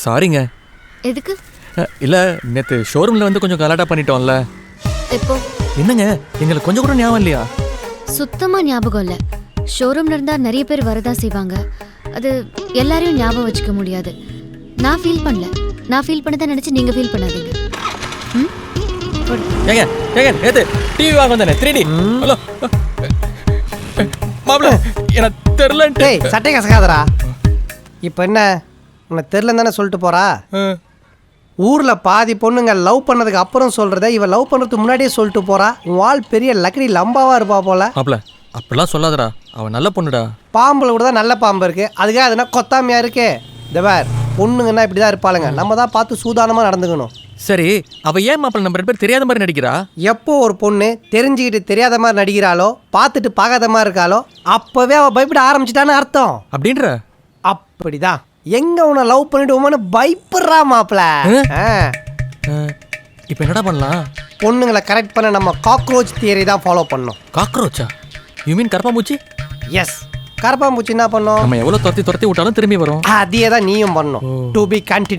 சாரிங்க. எதுக்கு? இல்லை நேற்று ஷோரூமில் வந்து கொஞ்சம் கலாட்டா பண்ணிட்டோம்ல. எப்போ? என்னங்க எங்களுக்கு கொஞ்சம் கூட ஞாபகம் இல்லையா? சுத்தமாக ஞாபகம் இல்லை. ஷோரூம்ல இருந்தால் நிறைய பேர் வரதான் செய்வாங்க. அது எல்லாரையும் ஞாபகம் வச்சுக்க முடியாது. நான் ஃபீல் பண்ணல. நான் ஃபீல் பண்ணதான் நினச்சி நீங்கள் ஃபீல் பண்ணாதீங்க. ம் ஏங்க ஏங்க நேற்று டிவி வாங்க வந்தானே 3D. ஹலோ மாப்பிள்ள எனக்கு தெரிலன்ட்டு. டேய் சட்டை கசக்காதடா. இப்போ என்ன உனக்கு தெரிலன்னு தானே சொல்லிட்டு போறா? ஊரில் பாதி பொண்ணுங்க லவ் பண்ணதுக்கு அப்புறம் சொல்கிறத இவன் லவ் பண்ணுறதுக்கு முன்னாடியே சொல்லிட்டு போறா. உன் ஆள் பெரிய லக்கடி லம்பாவாக இருப்பா போல. மாப்பிள்ள அப்படிலாம் சொல்லாதடா, அவன் நல்ல பொண்ணுடா. பாம்பில் கூட தான் நல்ல பாம்பு இருக்குது, அதுக்காக அதுனா கொத்தாமையாக இருக்கே. இந்த வேர் பொண்ணுங்கன்னா இப்படி தான் இருப்பாளுங்க, நம்ம தான் பார்த்து சூதானமாக நடந்துக்கணும். சரி அவ ஏன் மாப்பிள்ள நம்ம 2 பேர் தெரியாத மாதிரி நடிக்கிறா? எப்போ ஒரு பொண்ணு தெரிஞ்சுக்கிட்டு தெரியாத மாதிரி நடிக்கிறாளோ, பார்த்துட்டு பார்க்காத மாதிரி இருக்காளோ, அப்போவே அவள் பயப்பட ஆரம்பிச்சிட்டான்னு அர்த்தம். அப்படின்ற? அப்படிதான். எங்க உன்னை லவ் பண்ணிடுவோமான்னு பயப்படுறா மாப்பிள. இப்போ என்னடா பண்ணலாம்? பொண்ணுங்களை கரெக்ட் பண்ண நம்ம காக்ரோச் தியரி தான் ஃபாலோ பண்ணோம். காக்ரோச்சா? யூ மீன் கரப்பாம்பூச்சி? எஸ், கரப்பாம்பூச்சி என்ன பண்ணோம்? நம்ம எவ்வளோ துரத்தி விட்டாலும் திரும்பி வரும். அதே தான் நீயும் பண்ணணும். To be continue.